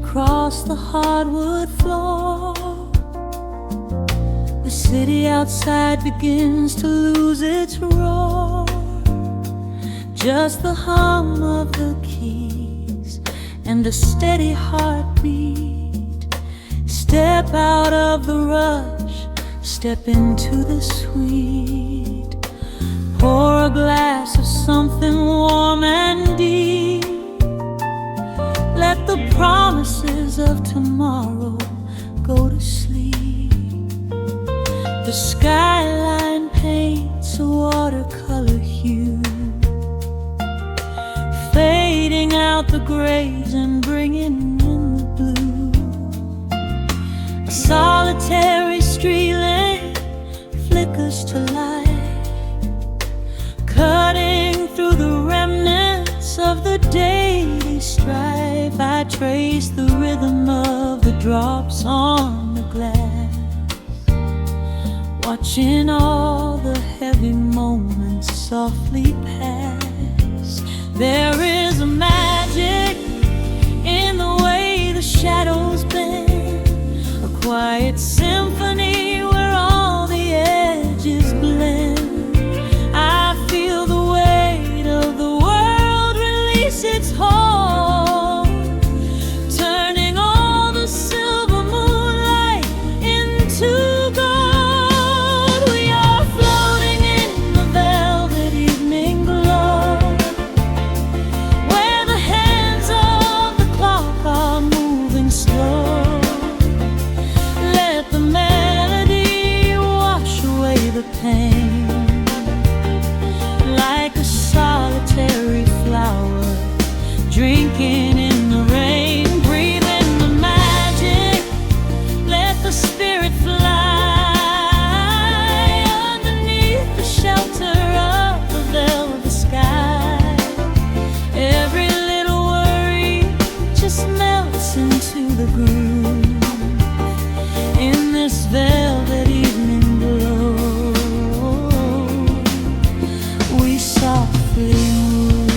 across the hardwood floor. The city outside begins to lose its roar. Just the hum of the keys and a steady heartbeat. Step out of the rush, step into the sweet. Pour a glass of something warm and deep. Let the promises of tomorrow go to sleep. The skyline paints a watercolor hue, fading out the grays and bringing in the blue. A solitary street lamp flickers to life, cutting through the remnants of the daily strife. I trace the rhythm of the drops on the glass, watching all the heavy moments softly pass. There is a magic in the way the shadows bend, a quiet symphony where all the edges blend. I feel the weight of the world release its hold, turning all the silver moonlight into gold. We are floating in the velvet evening glow, where the hands of the clock are moving slow. Let the melody wash away the pain, like a solitary flower drinking in the rain. Breathe in the magic, let the spirit fly underneath the shelter of the velvet sky. Every little worry just melts into the groove in this velvet evening glow. We softly move.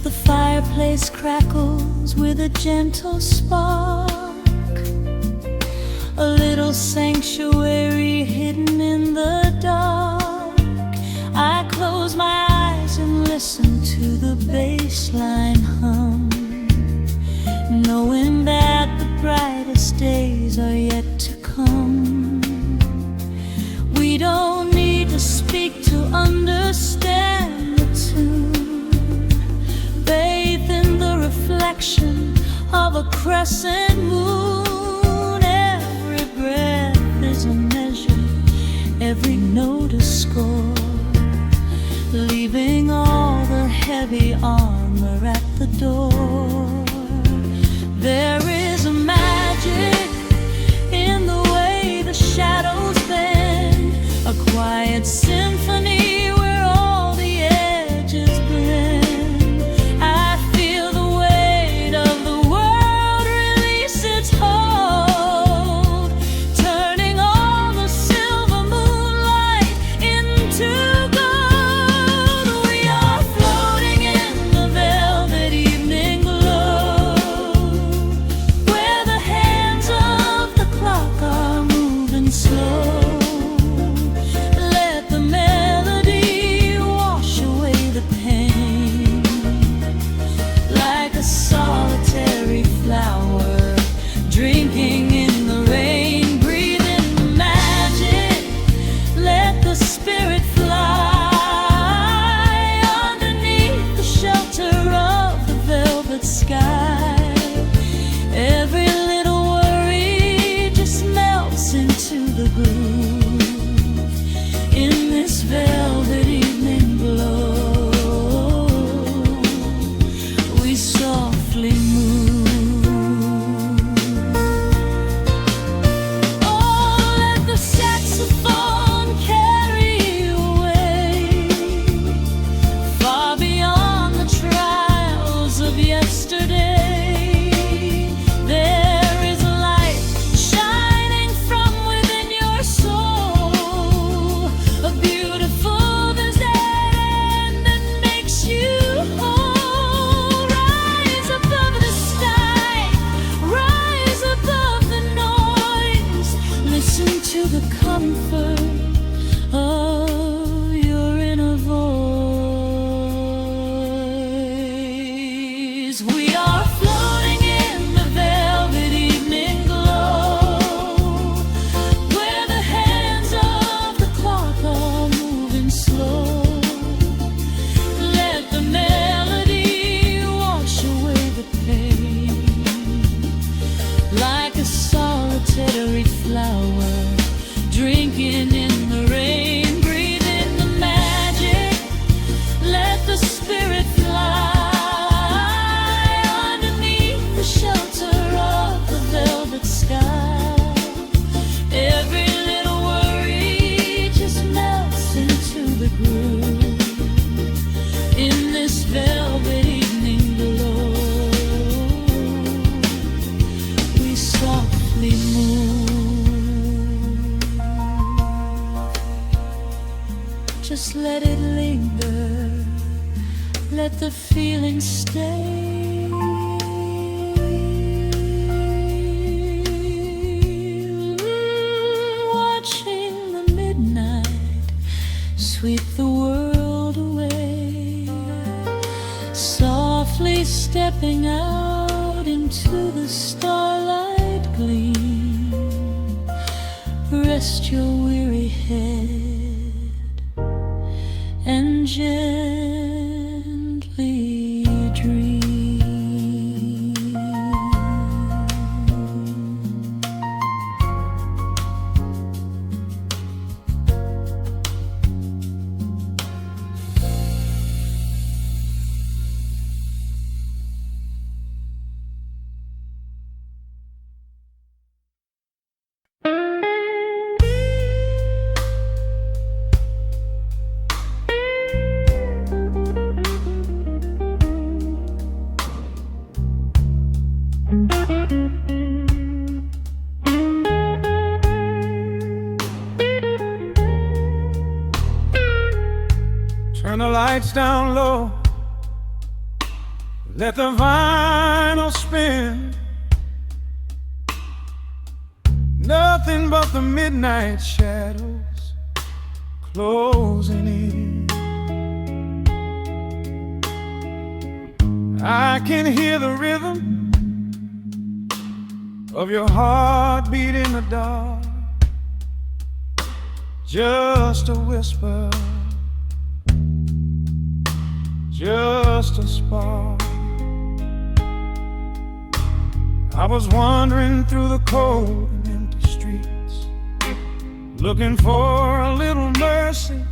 The fireplace crackles with a gentle spark, a little sanctuary hidden in the dark. I close my eyes and listen to the bassline hum, knowing that the brightest days are yet to come. We don't need to speak to understand the tune. Bathe in the reflection of a crescent moon. Every breath is a measure, every note a score, leaving all the heavy armor at the door. There is a magic in the way the shadows bend, a quiet symphony where all the edges blend. I feel the weight of the world release its hold, turning all the silver moonlight into gold. We are floating in the velvet evening glow, linger, let the feeling stay. Watching the midnight sweep the world away, softly stepping out into the starlight gleam. Rest your weary head and gently dream. Turn the lights down low, let the vinyl spin. Nothing but the midnight shadows closing in. I can hear the rhythm of your heartbeat in the dark, just a whisper, just a spark. I was wandering through the cold and empty streets, looking for a little mercy,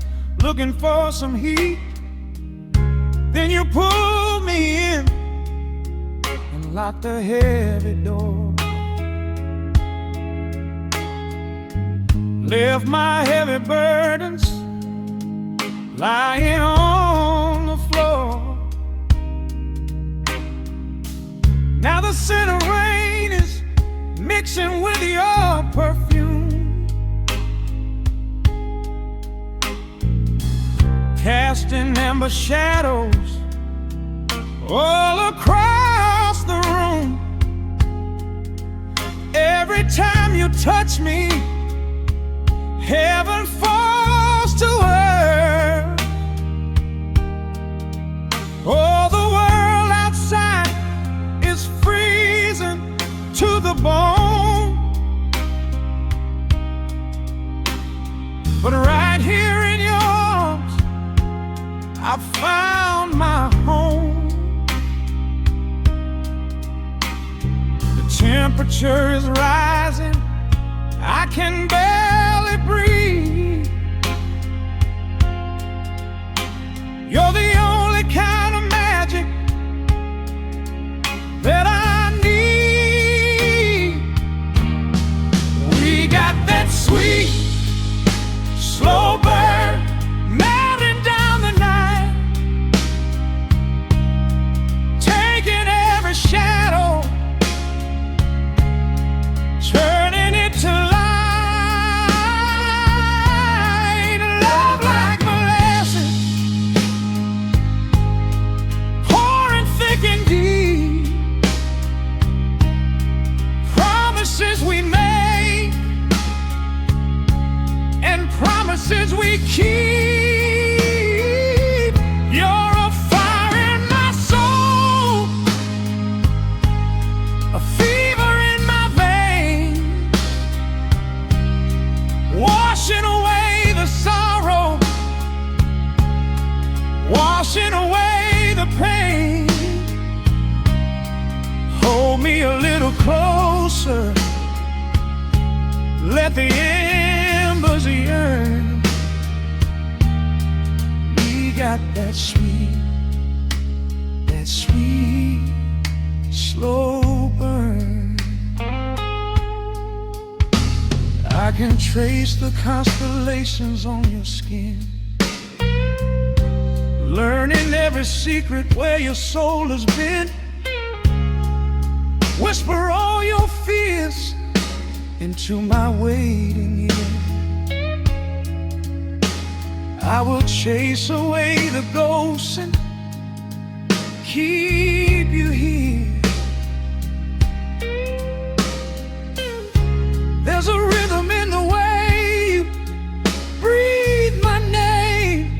looking for some heat. Then you pulled me in and locked the heavy door, left my heavy burdens lying on the floor. Now the scent of rain is mixing with your perfume, casting amber shadows all across the room. Every time you touch me, heaven falls to earth. Oh, the world outside is freezing to the bone, but right here in your arms I found my home. The temperature is rising, I can barely breathe. You're the only kind of magic that I need. We got that sweet, slow burn melting down the night, taking every shadow, turning it to light. Love like molasses, pouring thick and deep. Promises we make and promises we keep. You're a fire in my soul, a fever in my veins, washing away the sorrow, washing away the pain. Hold me a little closer, let the embers yearn. We got that sweet, slow burn. I can trace the constellations on your skin, learning every secret where your soul has been. Whisper all your fears into my waiting ear. I will chase away the ghosts and keep you here. There's a rhythm in the way you breathe my name.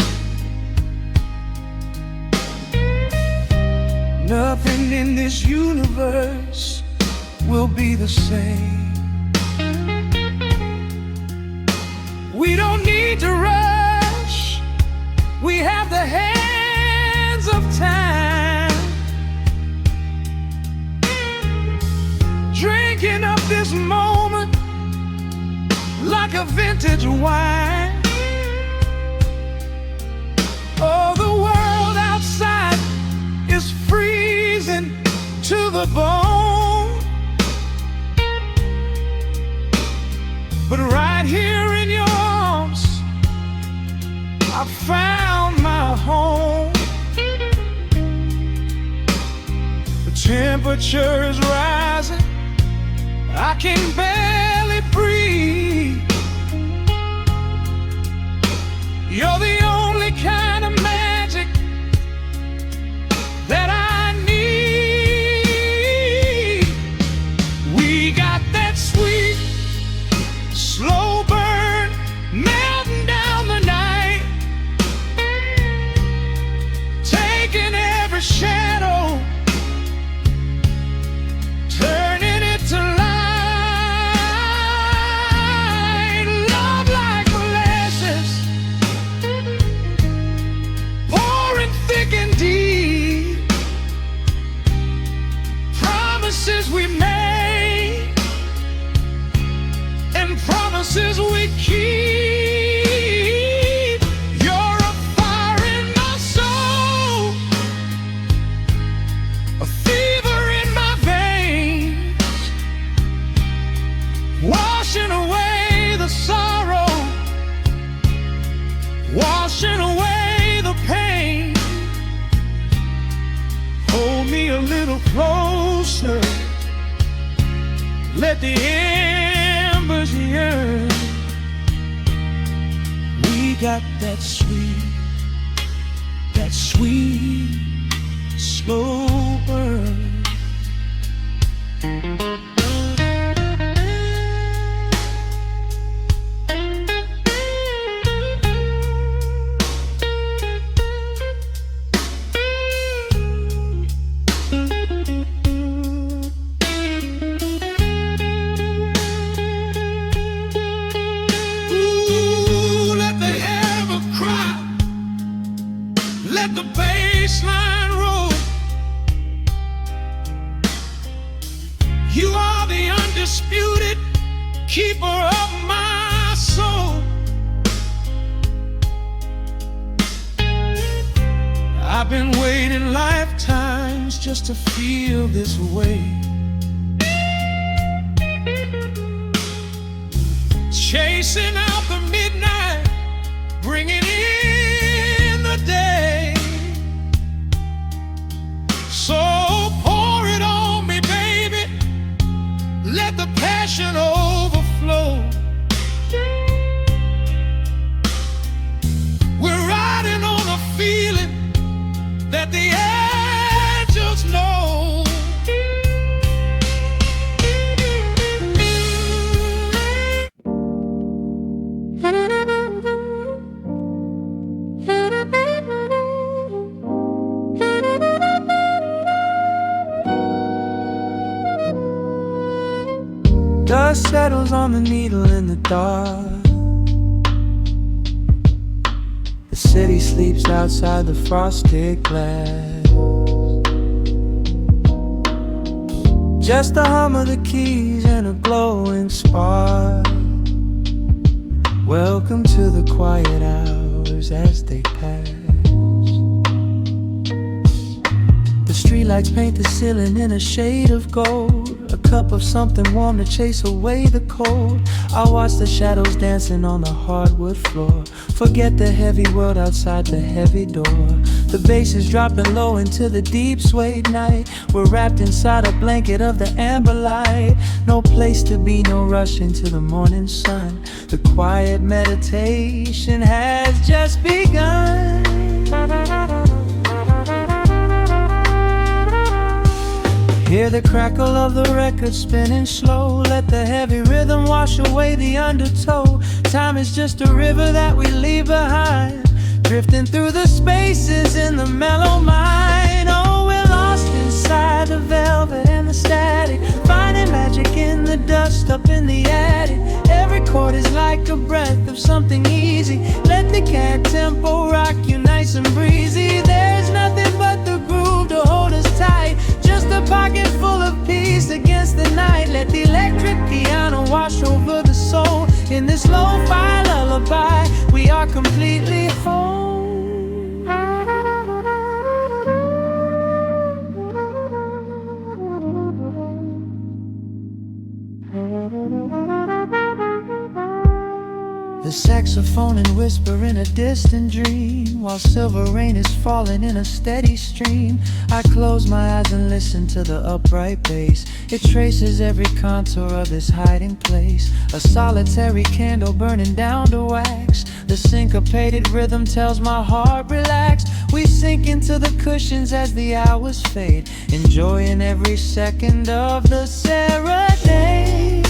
Nothing in this universe will be the same. We don't need to rush. We have the hands of time, drinking up this moment like a vintage wine. Oh, the world outside is freezing to the bone, but right here in your arms I found my home. The temperature is rising, I can barely breathe. You're the only kind of magic that I need. We got that sweet, slow burn melting down the night, taking every shadow, turning it to light. Love like molasses, pouring thick and deep. Promises we made and promises we keep. You're a fire in my soul, a fever in my veins, washing away the sorrow, washing away the pain. Hold me a little closer, let the embers yearn. We got that sweet, slow burn. Let the bass line roll. You are the undisputed keeper of my soul. I've been waiting lifetimes just to feel this way, chasing out the midnight, bringing in the day. So pour it on me, baby, let the passion overflow. We're riding on a feeling that the angels know. Dust settles on the needle in the dark. The city sleeps outside the frosted glass. Just the hum of the keys and a glowing spark. Welcome to the quiet hours as they pass. The streetlights paint the ceiling in a shade of gold, a cup of something warm to chase away the cold. I'll watch the shadows dancing on the hardwood floor. Forget the heavy world outside the heavy door. The bass is dropping low into the deep suede night. We're wrapped inside a blanket of the amber light. No place to be, no rush into the morning sun. The quiet meditation has just begun. Hear the crackle of the record spinning slow. Let the heavy rhythm wash away the undertow. Time is just a river that we leave behind, drifting through the spaces in the mellow mind. Oh, we're lost inside the velvet and the static, finding magic in the dust up in the attic. Every chord is like a breath of something easy. Let the cat tempo rock you nice and breezy. There's nothing but the groove to hold us tight, just a pocket full of peace against the night. Let the electric piano wash over the soul. In this lo-fi lullaby, we are completely whole. The saxophone and whisper in a distant dream, while silver rain is falling in a steady stream. I close my eyes and listen to the upright bass. It traces every contour of this hiding place. A solitary candle burning down to wax. The syncopated rhythm tells my heart relax. We sink into the cushions as the hours fade, enjoying every second of the serenade.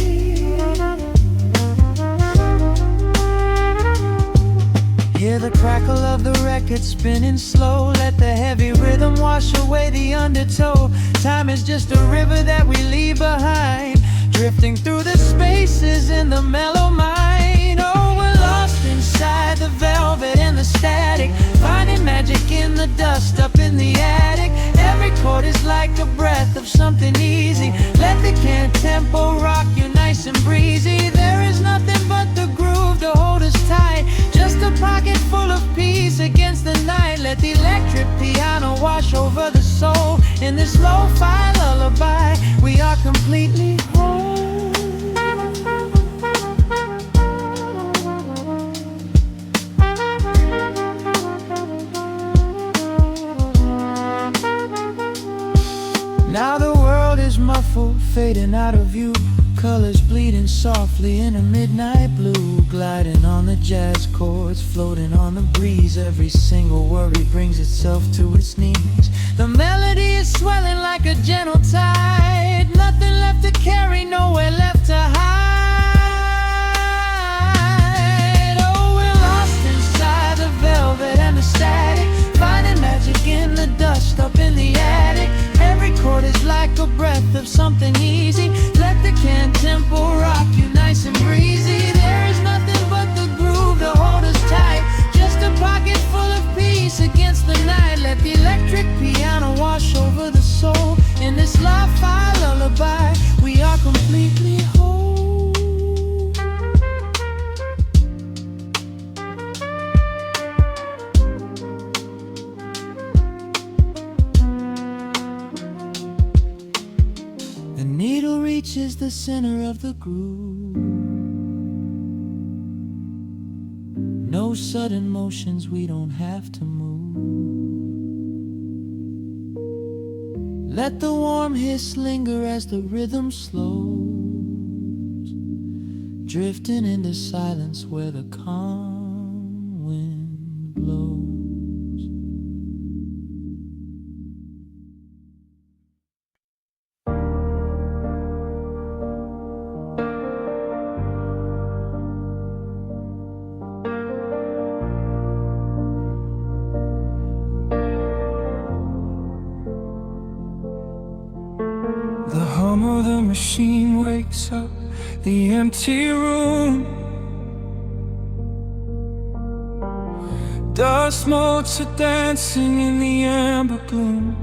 Hear the crackle of the record spinning slow. Let the heavy rhythm wash away the undertow. Time is just a river that we leave behind, drifting through the spaces in the mellow mind. Oh, we're lost inside the velvet and the static, finding magic in the dust up in the attic. Every chord is like a breath of something easy. Let the can tempo rock you nice and breezy. There is nothing but the groove to hold us tight, just a pocket full of peace against the night. Let the electric piano wash over the soul. In this lo-fi lullaby, we are completely whole. Now the world is muffled, fading out of view. Colors bleeding softly in a midnight blue, gliding on the jazz chords, floating on the breeze. Every single worry brings itself to its knees. The melody is swelling like a gentle tide. Nothing left to carry, nowhere left to hide. Oh, we're lost inside the velvet and the static, finding magic in the dust up in the attic. Every chord is like a breath of something easy. Let the can tempo rock you nice and breezy. There is nothing but the groove to hold us tight, just a pocket full of peace against the night. Let the electric piano wash over the soul. In this lo-fi lullaby, we are completely whole. The needle reaches the center of the groove. No sudden motions, we don't have to move. Let the warm hiss linger as the rhythm slows, drifting into silence where the calm wind blows. The hum of the machine wakes up the empty room. Dust motes are dancing in the amber gloom.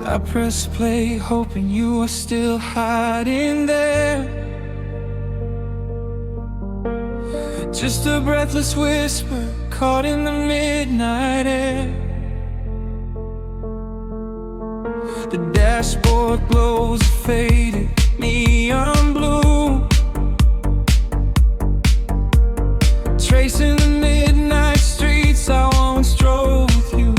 I press play, hoping you are still hiding there. Just a breathless whisper caught in the midnight air. The dashboard glows a faded neon blue, tracing the midnight streets I once drove with you.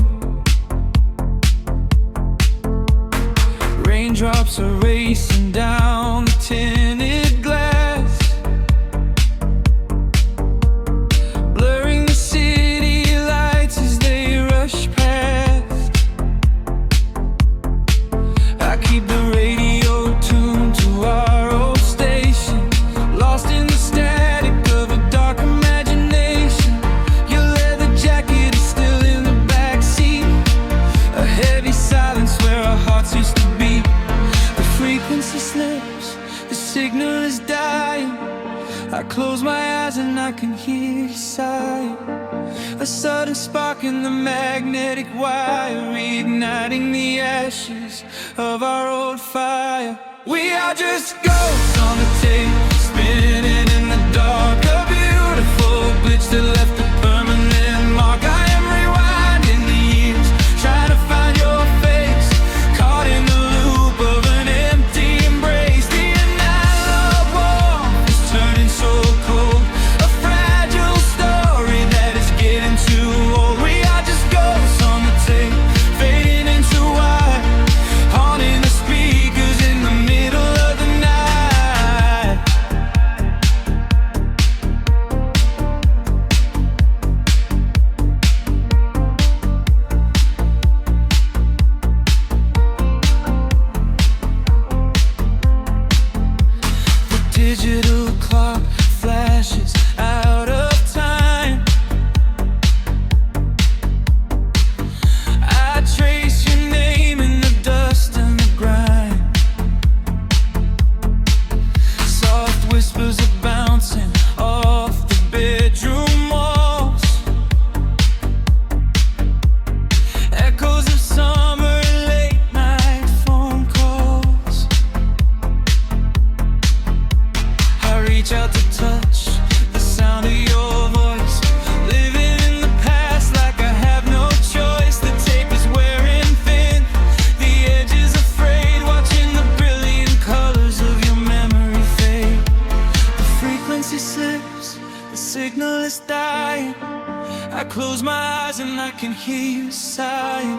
Raindrops are racing down the tinted glass, blurring the city lights as they rush past. I keep the radio tuned to our old station, lost in the static of a dark imagination. Your leather jacket is still in the backseat, a heavy silence where our hearts used to beat. The frequency slips, the signal is dying. I close my eyes and I can hear you sigh. A sudden spark in the magnetic wire, reigniting the ashes of our old fire. We are just ghosts on the tape, spinning in the dark. A beautiful glitch that left a permanent mark. I am rewinding the years, trying to find your face, caught in the loop of an empty embrace. The analog warmth is turning so cold, a fragile story that is getting too old. We are just ghosts on the tape, fading into white, haunting the speakers in the middle of the night. The digital clock flashes out of time. I trace your name in the dust and the grime. Soft whispers are bouncing off the bedroom walls, echoes of summer late night phone calls. I reach out to touch the sound of your voice, living in the past like I have no choice. The tape is wearing thin, the edge is afraid, watching the brilliant colors of your memory fade. The frequency slips, the signal is dying. I close my eyes and I can hear you sighing.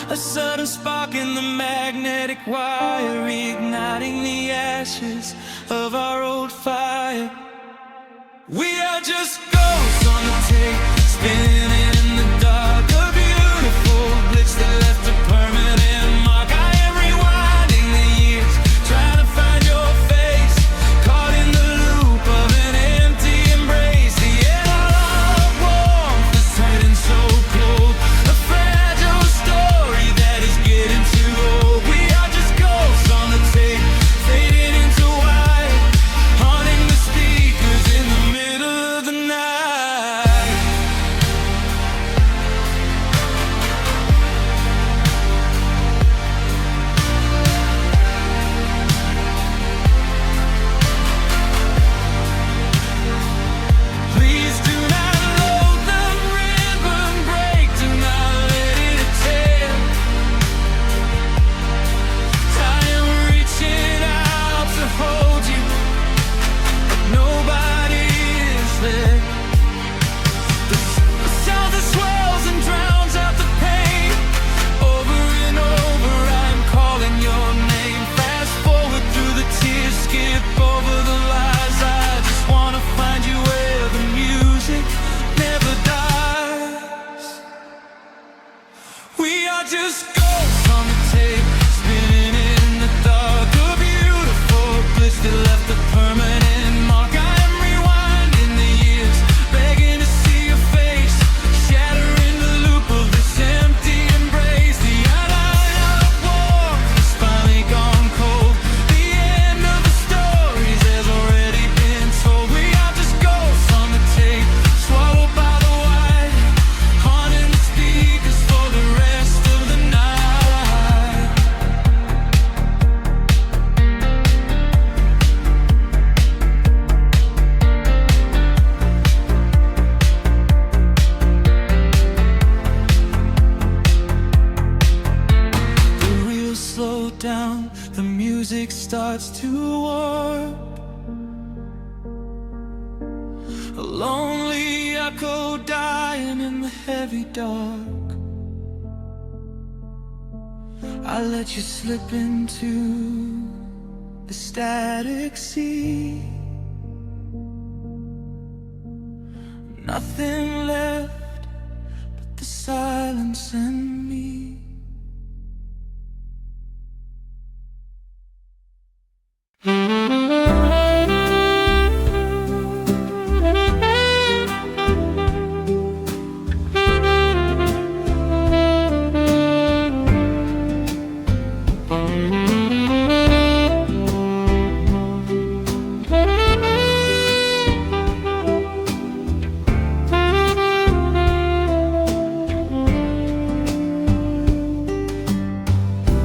A sudden spark in the magnetic wire, reigniting the ashes of our old fire. We are just ghosts on the tape, spinning in the dark. A beautiful glitch that left a permanent mark. I am rewinding the years, trying to find your face, caught in the loop of an empty embrace. The analog warmth is turning so cold, a fragile story that is getting too old. We are just ghosts on the tape, fading into white, haunting the speakers in the middle of the night. Please do not load the ribbon break, do not let it tear. I am reaching out to hold you, but nobody is there. The sound that swells and drowns out the pain. Over and over I'm calling your name. Fast forward through the tears, skip over the lies. I just wanna find you where the music never dies. We are just ghosts on the tape, spinning in the dark. A beautiful glitch that left a permanent mark. I am rewinding the years, begging to see your face, shattering the loop of this empty embrace. The analog warmth has finally gone cold, the end of the stories has already been told. We are just ghosts on the tape, swallowed by the white, haunting the speakers for the rest of the night. music starts to warp, a lonely echo dying in the heavy dark. I let you slip into the static sea. Nothing left but the silence and me.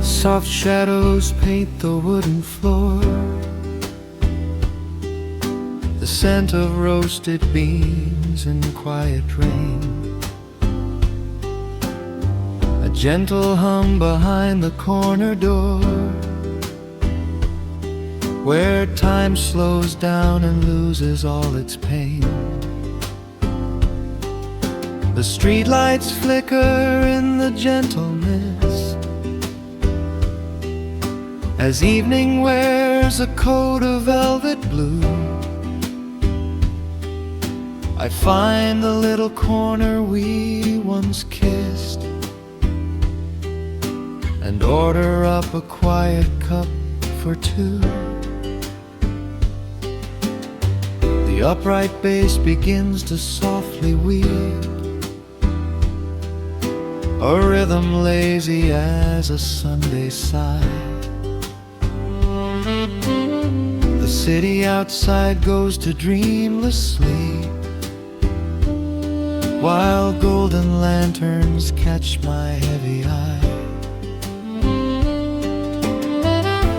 Soft shadows paint the wooden floor, the scent of roasted beans and quiet rain, a gentle hum behind the corner door, where time slows down and loses all its pain. The streetlights flicker in the gentle mist, as evening wears a coat of velvet blue. I find the little corner we once kissed, and order up a quiet cup for two. The upright bass begins to softly weave, a rhythm lazy as a Sunday sigh. The city outside goes to dreamless sleep, while golden lanterns catch my heavy eye.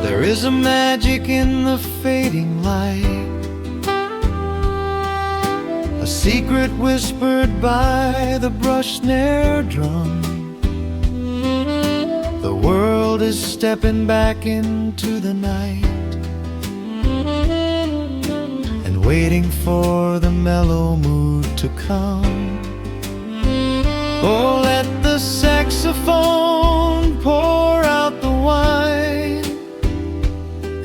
There is a magic in the fading light, a secret whispered by the brush snare drum. The world is stepping back into the night, and waiting for the mellow mood to come. Oh, let the saxophone pour out the wine,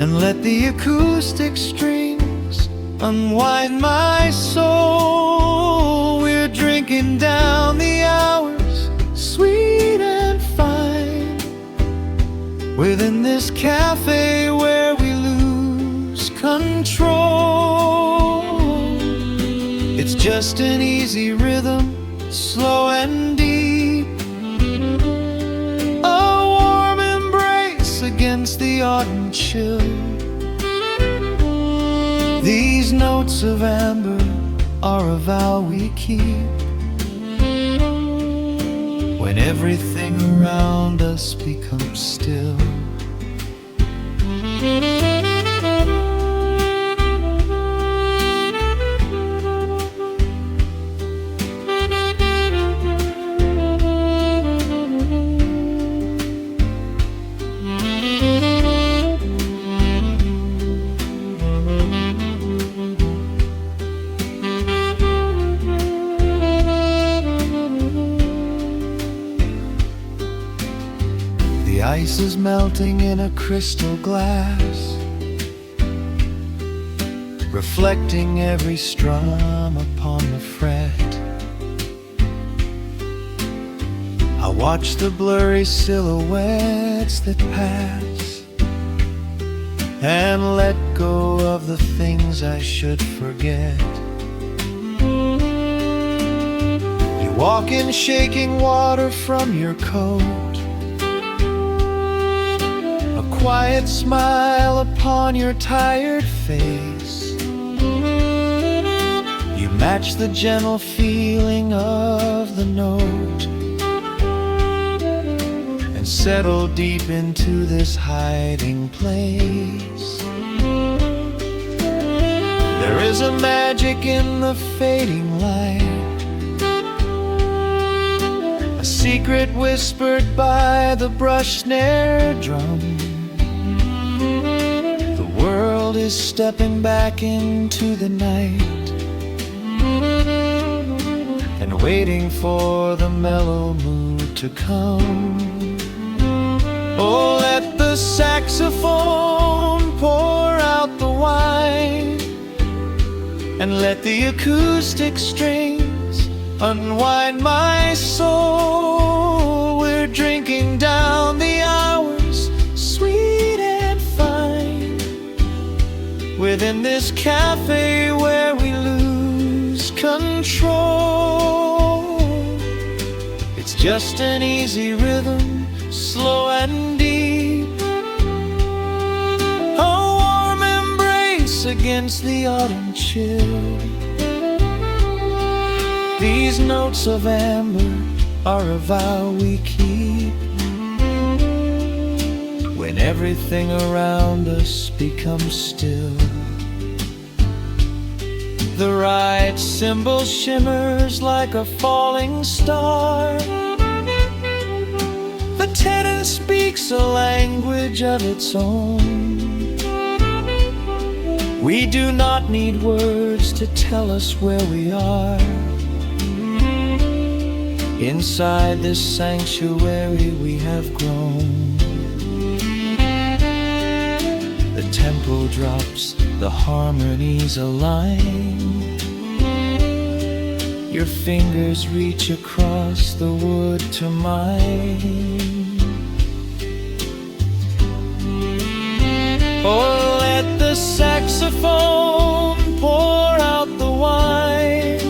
and let the acoustic strings unwind my soul. We're drinking down the hours, sweet and fine, within this cafe where we lose control. It's just an easy rhythm, slow and deep, a warm embrace against the autumn chill. These notes of amber are a vow we keep, when everything around us becomes still. The ice is melting in a crystal glass, reflecting every strum upon the fret. I watch the blurry silhouettes that pass, and let go of the things I should forget. You walk in shaking water from your coat, quiet smile upon your tired face. You match the gentle feeling of the note, and settle deep into this hiding place. There is a magic in the fading light, a secret whispered by the brush snare drum. world is stepping back into the night and waiting for the mellow mood to come. Oh, let the saxophone pour out the wine, and let the acoustic strings unwind my soul. We're drinking down the hours, sweet and fine, within this cafe where we lose control. It's just an easy rhythm, slow and deep, a warm embrace against the autumn chill. These notes of amber are a vow we keep when everything around us becomes still. The right cymbal shimmers like a falling star. The tenor speaks a language of its own. We do not need words to tell us where we are. Inside this sanctuary we have grown. The tempo drops, the harmonies align. Your fingers reach across the wood to mine. Oh, let the saxophone pour out the wine,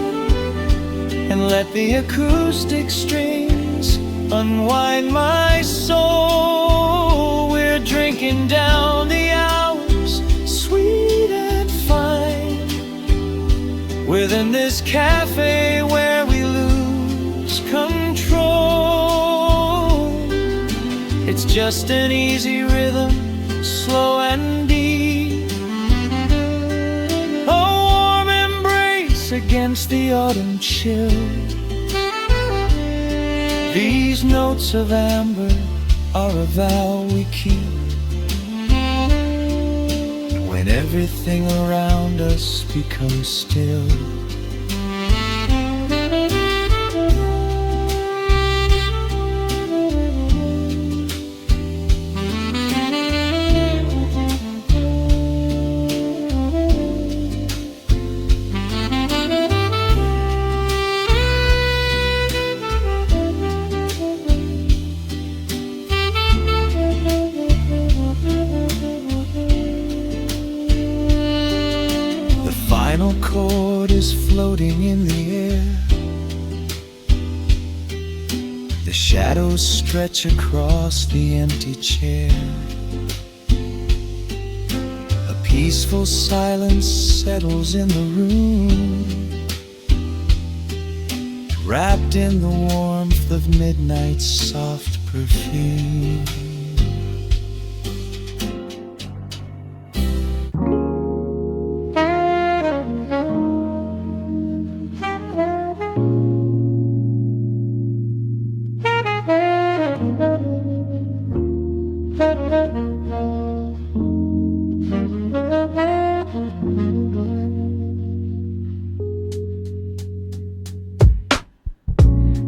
and let the acoustic strings unwind my soul. We're drinking down the hours, sweet and fine, within this cafe where we lose control. It's just an easy rhythm, slow and deep, a warm embrace against the autumn chill. These notes of amber are a vow we keep when everything around us becomes still. The final chord is floating in the air. The shadows stretch across the empty chair. A peaceful silence settles in the room, wrapped in the warmth of midnight's soft perfume.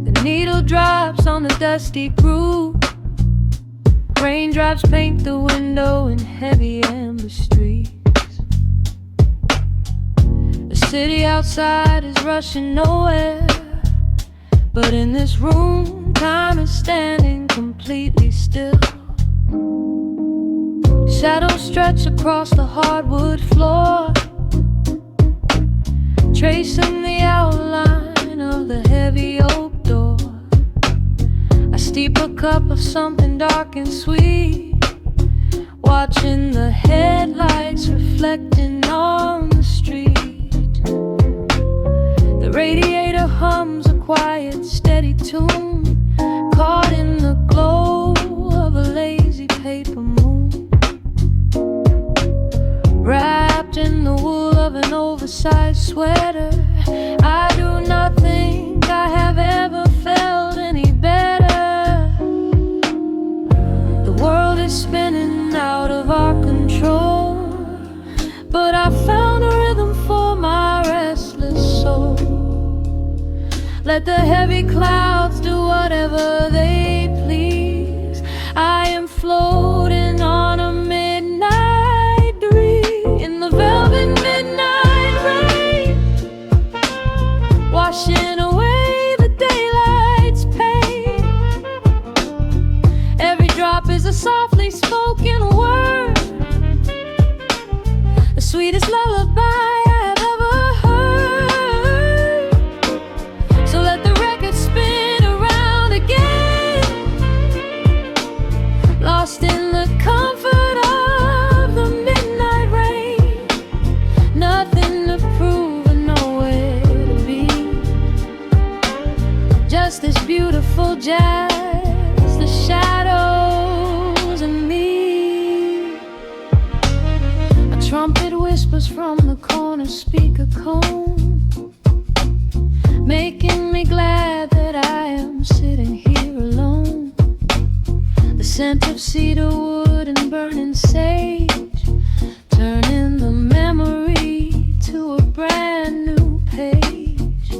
The needle drops on the dusty groove. Raindrops paint the window in heavy amber streets. The city outside is rushing nowhere, but in this room, time is standing completely still. Shadows stretch across the hardwood floor, tracing the outline of the heavy oak door. I steep a cup of something dark and sweet, watching the headlights reflecting on the street. The radiator hums a quiet, steady tune, caught in the glow of a lazy paper moon. Wrapped in the wool of an oversized sweater, I do not think I have ever felt any better. The world is spinning out of our control. Let the heavy clouds do whatever they please. I am floating on a midnight breeze in the velvet midnight rain, washing away the daylight's pain. Every drop is a softly spoken word, the sweetest lullaby I have ever heard. So let the record spin around again, lost in the comfort of the midnight rain. Nothing to prove and nowhere to be, just this beautiful jazz, the shadows and me. A trumpet whispers from the corner speaker cone, making me glad that I am sitting here alone. The scent of cedar wood and burning sage, turning the memory to a brand new page.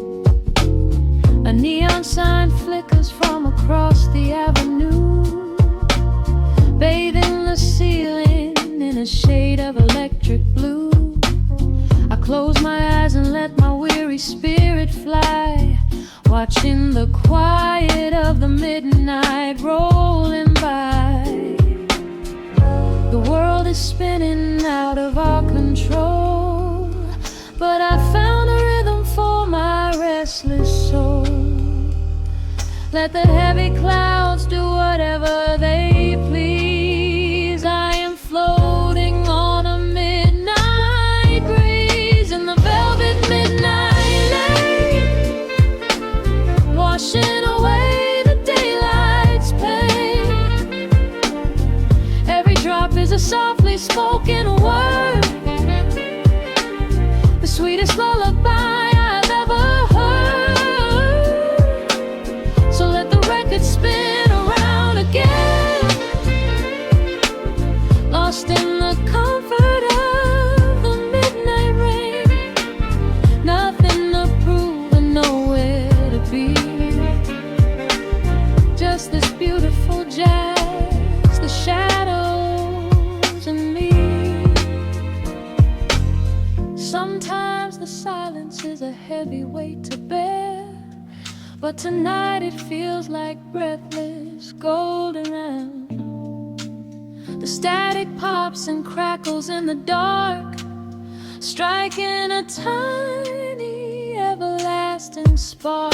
A neon sign flickers from across the avenue, bathing the ceiling in a shade of electric blue. I close my eyes and let my weary spirit fly, watching the quiet of the midnight rolling by. The world is spinning out of our control, but I found a rhythm for my restless soul. Let the heavy clouds do whatever they please. I am floating on a midnight breeze in the velvet midnight lane, washing away the daylight's pain. Every drop is a softly spoken word, the sweetest lullaby I've ever heard. So let the record spin around again, lost in the comfort of the midnight rain. Nothing to prove and nowhere to be, just this beautiful jazz, the shadows and me. Sometimes the silence is a heavy weight to bear, but tonight it feels like breathless golden round. The static pops and crackles in the dark, striking a tiny everlasting spark.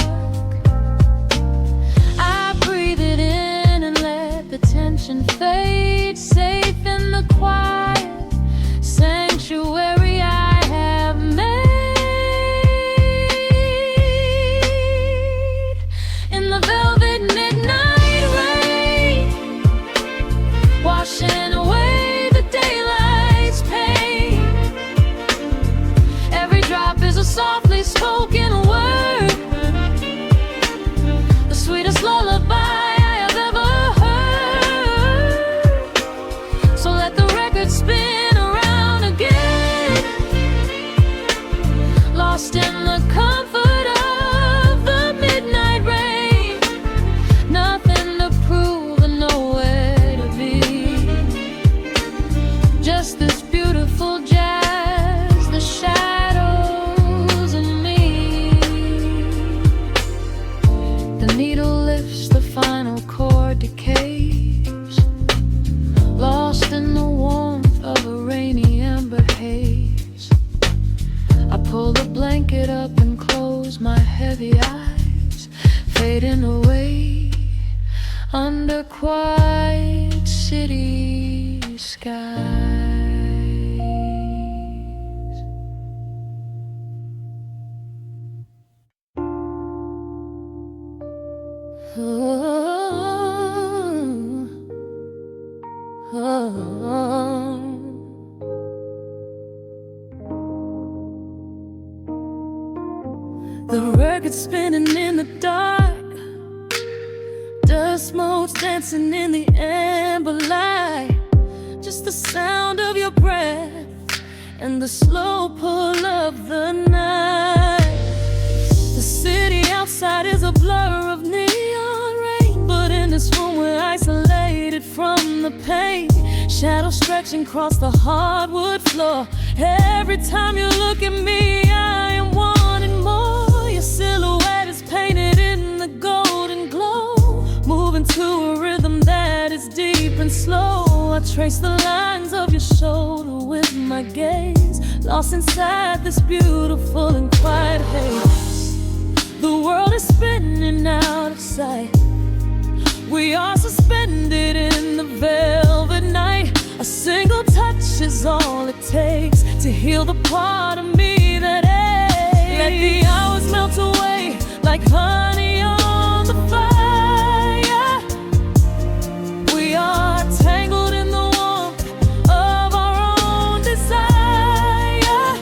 I breathe it in and let the tension fade, safe in the quiet sanctuary I have made. In the velvet midnight rain, washing away the daylight's pain. Every drop is a softly spoken word, the sweetest lullaby I have ever heard. So let the record spin around again, lost in the comfort of the midnight rain. Nothing to prove and nowhere to be, just this beautiful jazz, the shadows and me. The needle lifts, the final chord decays, lost in the warmth of a rainy amber haze. I pull the blanket up and close my heavy eyes, fading away under quiet city skies. The record's spinning in the dark, dust motes dancing in the amber light. Just the sound of your breath and the slow pull of the night. The city outside is a blur of neon rain, but in this room we're isolated from the pain. Shadows stretching across the hardwood floor. Every time you look at me, I am wanting more. Your silhouette is painted in the golden glow, moving to a rhythm that is deep and slow. I trace the lines of your shoulder with my gaze, lost inside this beautiful and quiet haze. The world is spinning out of sight. We are suspended in the velvet night. A single touch is all it takes to heal the part of me that aches. Let the hours melt away like honey on the fire. We are tangled in the warmth of our own desire.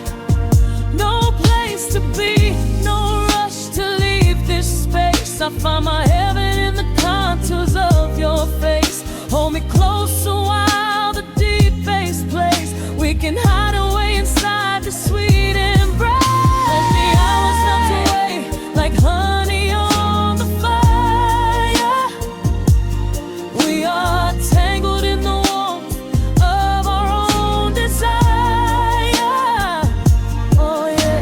No place to be, no rush to leave this space. I find my heaven in the contours of your face. Hold me close a while the deep bass plays. We can hide away inside the sweet embrace. Let the hours melt away like honey on the fire. We are tangled in the warmth of our own desire. Oh yeah.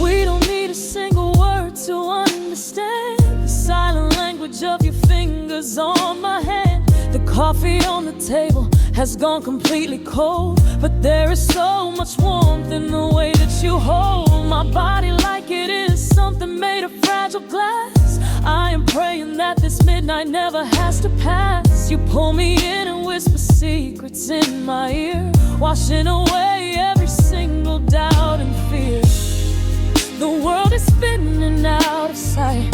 We don't need a single word to understand the silent language of your fingers on my hand. The coffee on the table has gone completely cold, but there is so much warmth in the way that you hold my body like it is something made of fragile glass. I am praying that this midnight never has to pass. You pull me in and whisper secrets in my ear, washing away every single doubt and fear. The world is spinning out of sight.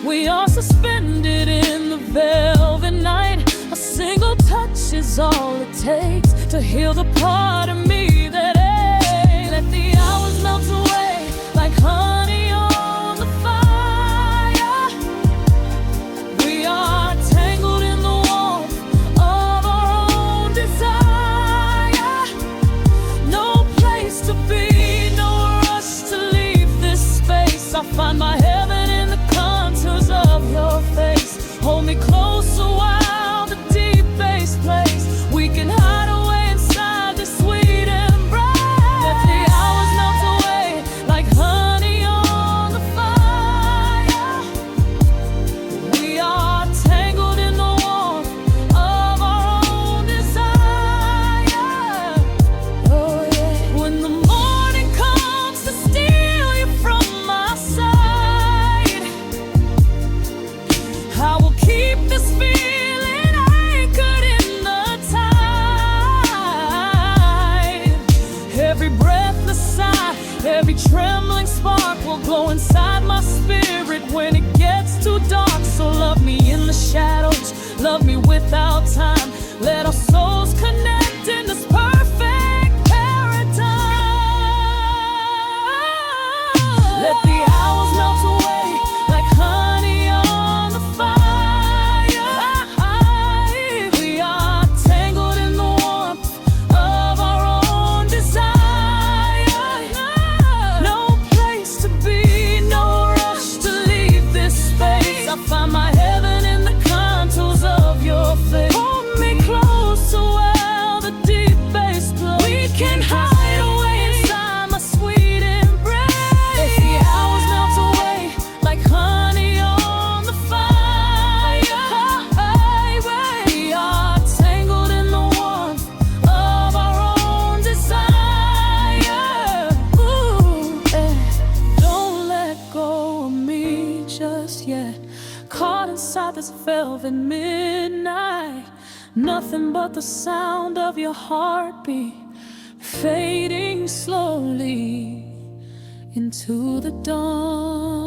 We are suspended in the velvet night. A single touch is all it takes to heal the part of me that aches. Let the hours melt away like honey on the fire. We are tangled in the warmth of our own desire. No place to be, no rush to leave this space. I find my heaven in the contours of your face. Hold me close a while the deep bass plays. We can hide away inside this sweet embrace. Let the hours melt away like honey on the fire. We are tangled in the warmth of our own desire. Oh yeah. When the morning comes to steal you from my side, I will keep this feeling anchored in the tide. Every breathless sigh, every trembling spark will glow inside my spirit when it gets too dark. So love me in the shadows, love me without time. Let our souls connect in this perfect paradise. Let the hours melt away like honey on the fire. We are tangled in the warmth of our own desire. No place to be, no rush to leave this space. I find my heaven in the contours of your face. Hold me close a while the deep bass plays. We can hide away inside my sweet embrace. Let the hours melt away like honey on the fire. We are tangled in the warmth of our own desire. Ooh, don't let go of me just yet. Caught inside this velvet midnight. Nothing but the sound of your heartbeat fading slowly into the dawn.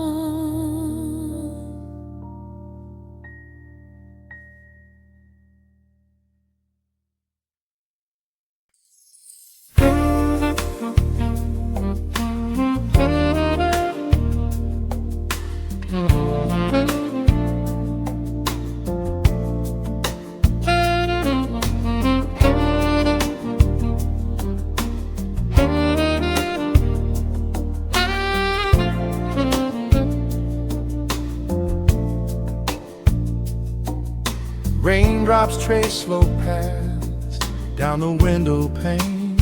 Raindrops trace slow paths down the window pane.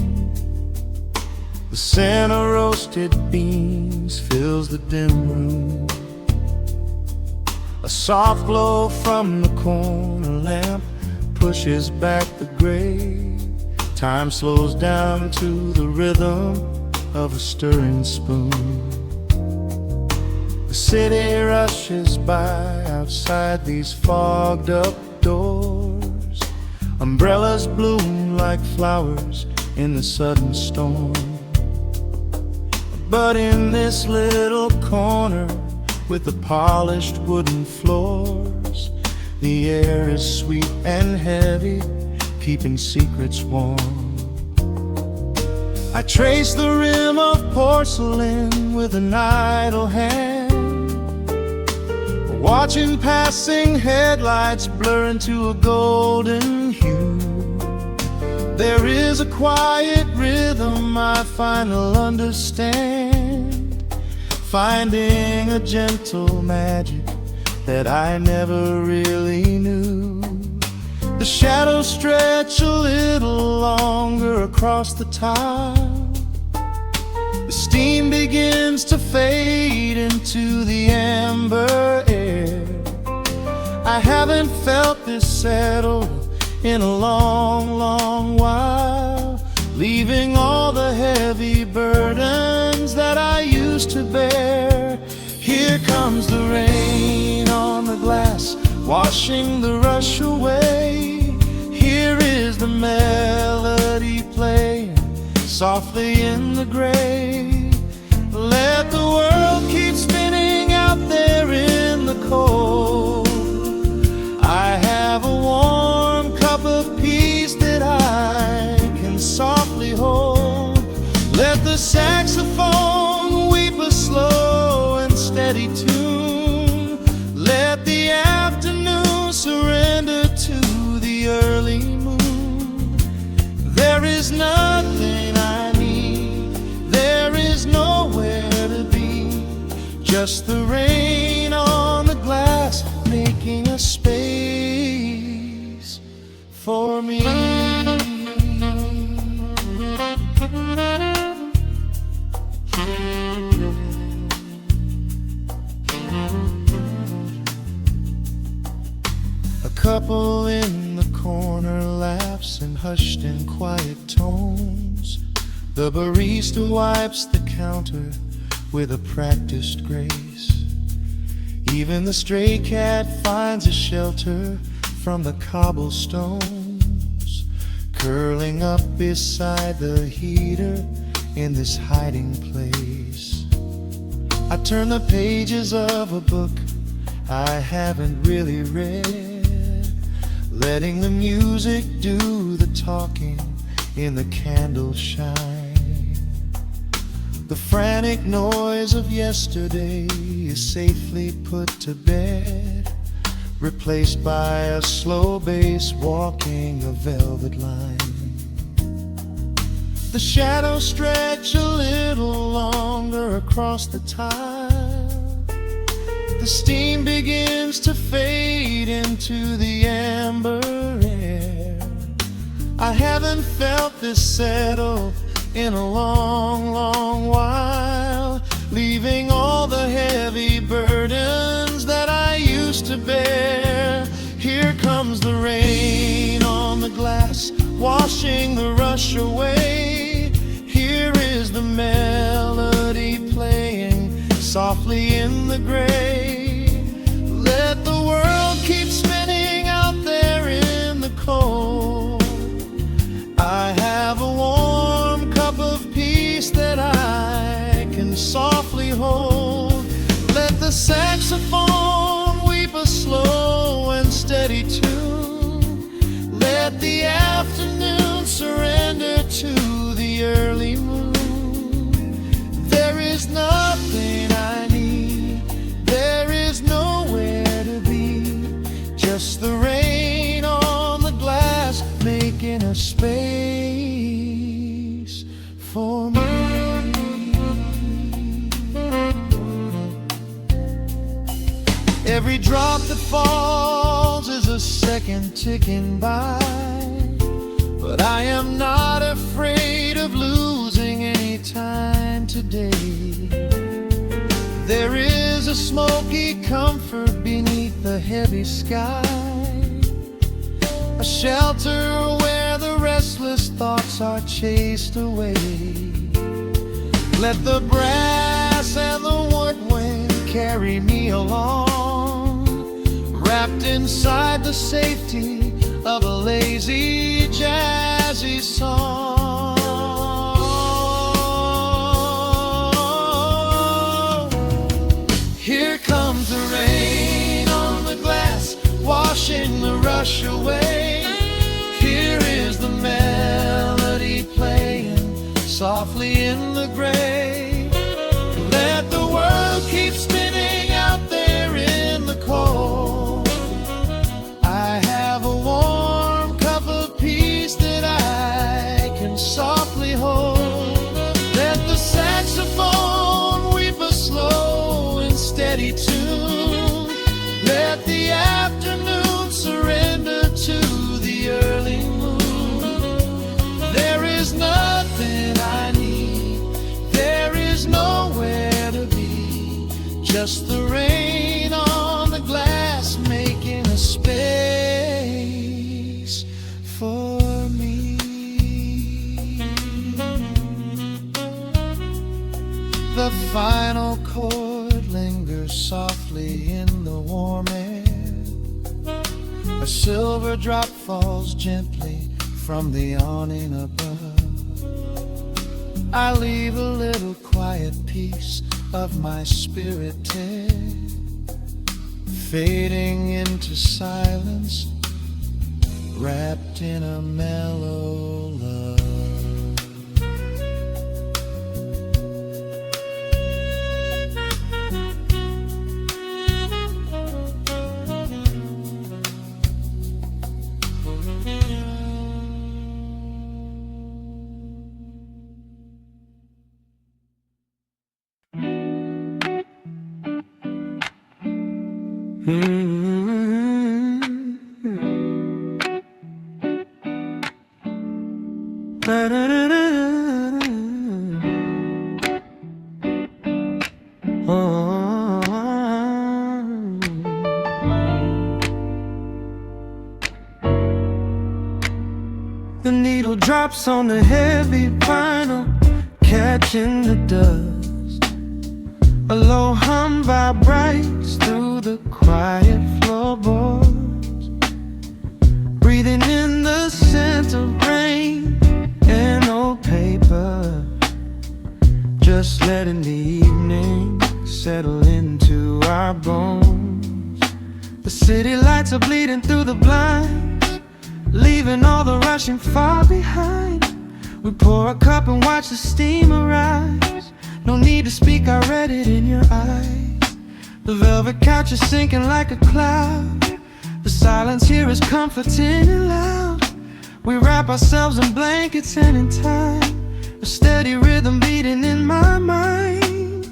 The scent of roasted beans fills the dim room. A soft glow from the corner lamp pushes back the gray. Time slows down to the rhythm of a stirring spoon. The city rushes by outside these fogged up doors. Umbrellas bloom like flowers in the sudden storm. But in this little corner with the polished wooden floors, the air is sweet and heavy, keeping secrets warm. I trace the rim of porcelain with an idle hand, watching passing headlights blur into a golden hue. There is a quiet rhythm I finally understand, finding a gentle magic that I never really knew. The shadows stretch a little longer across the tile. The steam begins to fade into the amber air. I haven't felt this settle in a long, long while, leaving all the heavy burdens that I used to bear. Here comes the rain on the glass, washing the rush away. Here is the melody playing softly in the gray. Let the world keep spinning out there in the cold. I have a warm cup of peace that I can softly hold. Let the saxophone weep a slow and steady tune. Let the afternoon surrender to the early moon. There is nothing I need, there is nowhere to be, just the rain on the glass making a space for me. A couple in the corner laughs in hushed and quiet tones. The barista wipes the counter with a practiced grace. Even the stray cat finds a shelter from the cobblestones, curling up beside the heater in this hiding place. I turn the pages of a book I haven't really read, letting the music do the talking in the candle shine. The frantic noise of yesterday is safely put to bed, replaced by a slow bass walking a velvet line. The shadows stretch a little longer across the tile. The steam begins to fade into the amber air. I haven't felt this settle in a long, long while, leaving all the heavy burdens that I used to bear. Here comes the rain on the glass, washing the rush away. Here is the melody playing softly in the gray. Let the world keep spinning out there in the cold. I have a warm cup of peace that I can softly hold. Let the saxophone weep a slow and steady tune. Let the afternoon surrender to the early moon. There is nothing I need, there is nowhere to be, just the rain on the glass making a space for me. Every drop that falls is a a second ticking by, but I am not afraid of losing any time today. There is a smoky comfort beneath the heavy sky, a shelter where the restless thoughts are chased away. Let the brass and the woodwind carry me along, wrapped inside the safety of a lazy, jazzy song. Here comes the rain on the glass, washing the rush away. Here is the melody playing softly in the gray. Let the world keep spinning out there in the cold. I have a warm cup of peace that I can softly hold. Let the saxophone weep a slow and steady tune. Let the afternoon surrender to the early moon. There is nothing I need, there is nowhere to be, just the rain on the glass making a space for me. The final chord lingers softly in the warm air. A silver drop falls gently from the awning above. I leave a little quiet piece of my spirit tear, fading into silence, wrapped in a mellow love. The needle drops on the heavy vinyl, catching the dust. A low hum vibrates through the quiet floorboards, breathing in the scent of rain and old paper, just letting the evening settle into our bones. The city lights are bleeding through the blinds, leaving all the rushing far behind. We pour a cup and watch the steam arise. No need to speak, I read it in your eyes. The velvet couch is sinking like a cloud. The silence here is comforting and loud. We wrap ourselves in blankets and in time, a steady rhythm beating in my mind.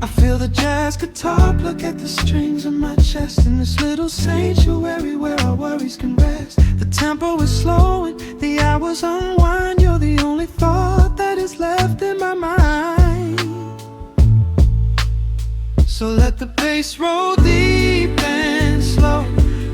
I feel the jazz guitar pluck at the strings of my chest, in this little sanctuary where our worries can rest. The tempo is slowing, the hours unwind. You're the only thought that is left in my mind. So let the bass roll deep and slow,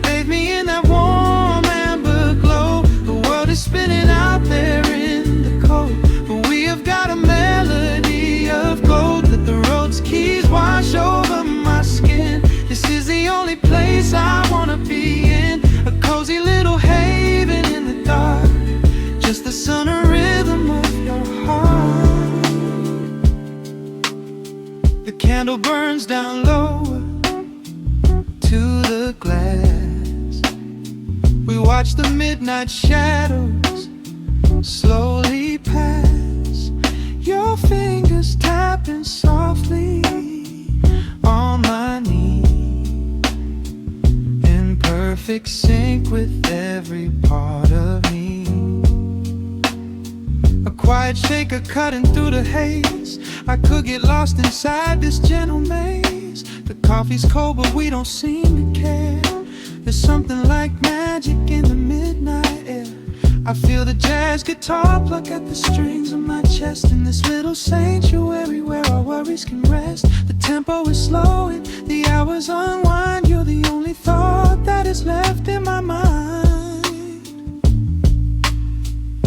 bathe me in that warm amber glow. The world is spinning out there in the cold, but we have got a melody of gold. Let the road's keys wash over my skin. This is the only place I wanna be in, a cozy little haven in the dark, just the sound and rhythm of your heart. The candle burns down lower to the glass. We watch the midnight shadows slowly pass. Your fingers tapping softly on my knee, in perfect sync with every part of me. A quiet shaker cutting through the haze. I could get lost inside this gentle maze. The coffee's cold but we don't seem to care. The something like magic in the midnight air. I feel the jazz guitar pluck at the strings of my chest in this little sanctuary where our worries can rest. The tempo is slow and the hours unwind. You're the only thought that is left in my mind.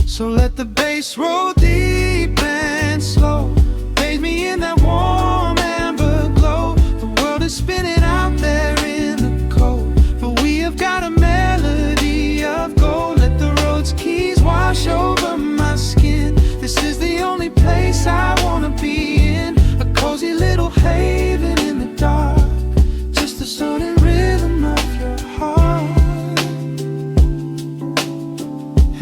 So let the bass roll deep and slow, bathe me in that warm amber glow. The world is spinning out there in the cold, but we have got a melody of gold. Let the road's keys wash over my skin. This is the only place I wanna be in, a cozy little haven in the dark, just the sound and rhythm of your heart.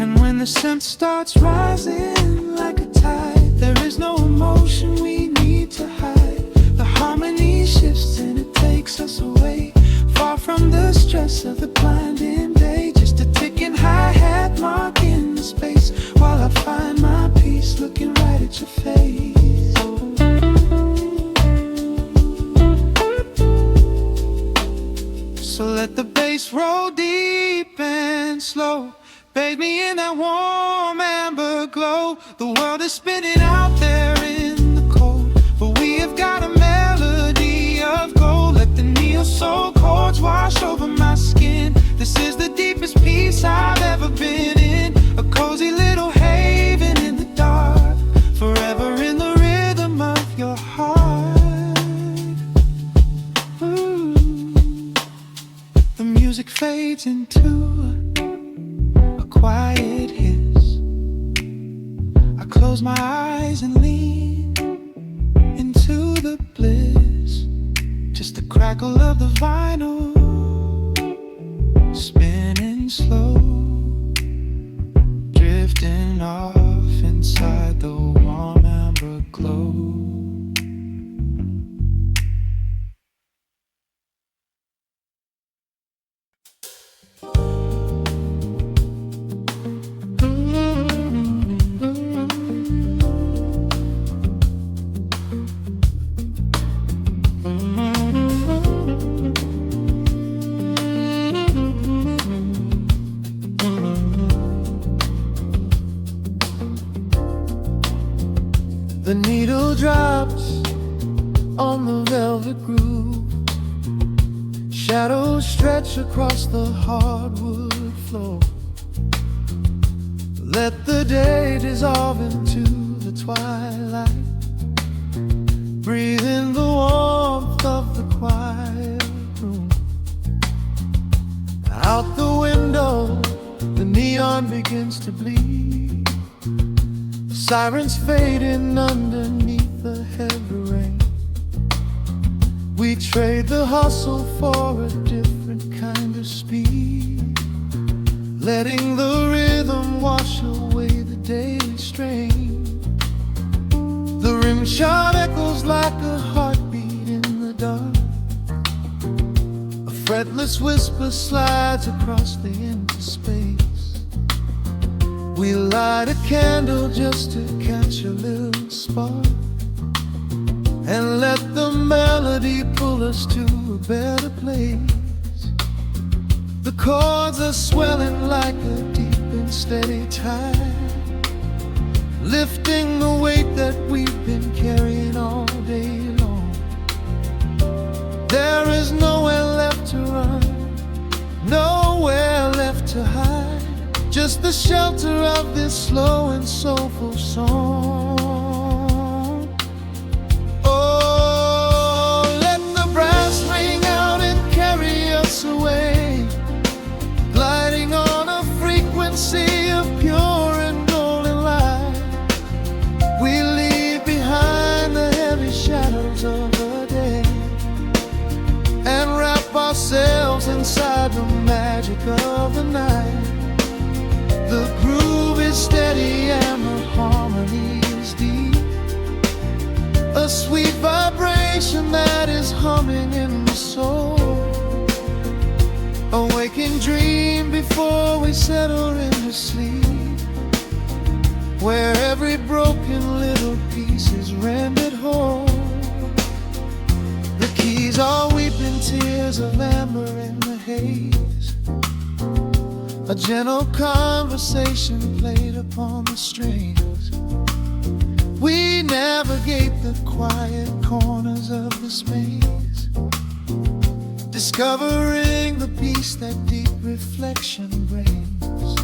And when the scent starts rising like a tide, there is no emotion we need to hide. The harmony shifts and it takes us away, far from the stress of the blinding day. Just a ticking hi-hat marking the space, while I find my peace looking right at your face. So let the bass roll deep and slow, bathe me in that warm amber glow. The world is spinning out there in the cold, but we have got a melody of gold. Let the neo-soul chords wash over my skin. This is the deepest peace I've ever been in, a cozy little haven in the dark, forever in the rhythm of your heart. Ooh. The music fades into a quiet hiss. I close my eyes and lean into the bliss. Just the crackle of the vinyl spinning slow, drifting off inside the warm amber glow. The needle drops on the velvet groove, shadows stretch across the hardwood floor. Let the day dissolve into the twilight, breathe in the warmth of the quiet room. Out the window, the neon begins to bleed, sirens fading underneath the heavy rain. We trade the hustle for a different kind of speed, letting the rhythm wash away the daily strain. The rim shot echoes like a heartbeat in the dark, a fretless whisper slides across the empty space. We light a candle just to catch a little spark, and let the melody pull us to a better place. The chords are swelling like a deep and steady tide, lifting the weight that we've been carrying all day long. There is nowhere left to run, nowhere left to hide, just the shelter of this slow and soulful song. Oh, let the brass ring out and carry us away, gliding on a frequency of pure and golden light. We leave behind the heavy shadows of the day, and wrap ourselves inside the magic of the night. The groove is steady and the harmony is deep, a sweet vibration that is humming in the soul, a waking dream before we settle into sleep, where every broken little piece is rendered whole. The keys are weeping tears of amber in the haze. A gentle conversation played upon the strings. We navigate the quiet corners of this maze, discovering the peace that deep reflection brings.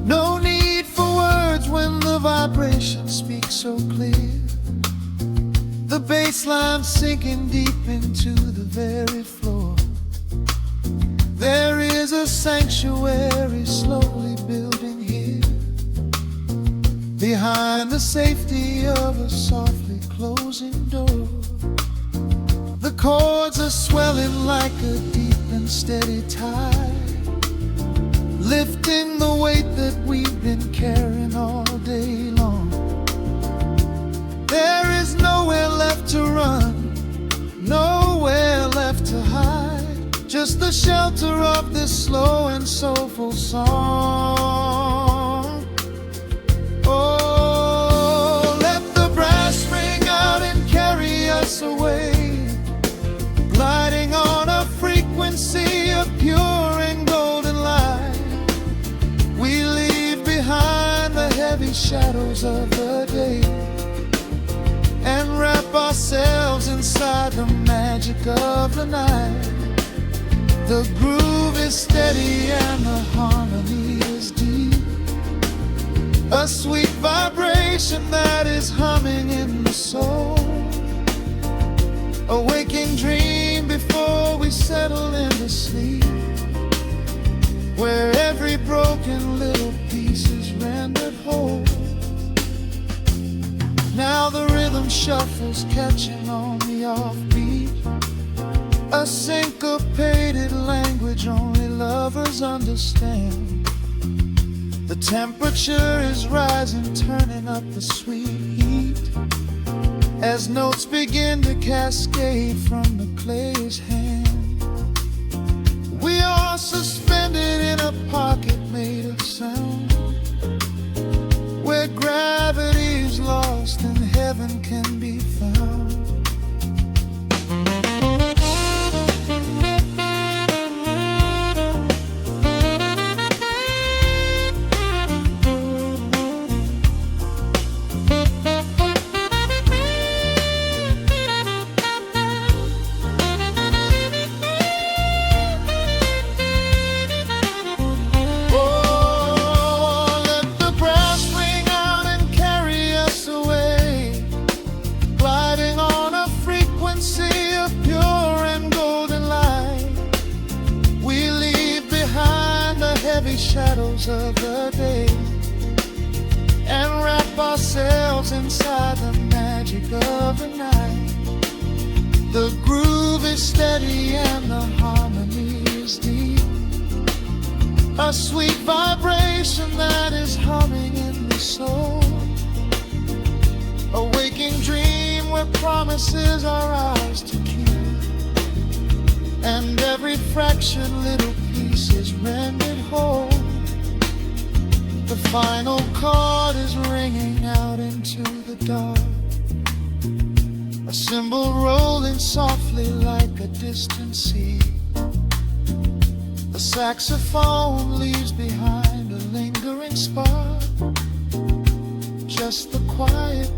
No need for words when the vibration speaks so clear. The bass line sinking deep into the very floor. There is a sanctuary slowly building here, behind the safety of a softly closing door. The chords are swelling like a deep and steady tide, lifting the weight that we've been carrying all day long. There is nowhere left to run, nowhere left to hide, just the shelter of this slow and soulful song. Oh, let the brass ring out and carry us away, gliding on a frequency of pure and golden light. We leave behind the heavy shadows of the day and wrap ourselves inside the magic of the night. The groove is steady and the harmony is deep, a sweet vibration that is humming in the soul. A waking dream before we settle into sleep, where every broken little piece is rendered whole. Now the rhythm shuffles, catching on the offbeat, a syncopated language only lovers understand. The temperature is rising, turning up the sweet heat, as notes begin to cascade from the clay's hand. We are suspended in a pocket made of sound, where gravity is lost and heaven can be found. Shadows of the day and wrap ourselves inside the magic of the night. The groove is steady and the harmony is deep, a sweet vibration that is humming in the soul. A waking dream where promises are ours to keep, and every fraction little piece is rendered whole. The final chord is ringing out into the dark, a cymbal rolling softly like a distant sea. The saxophone leaves behind a lingering spark, just the quiet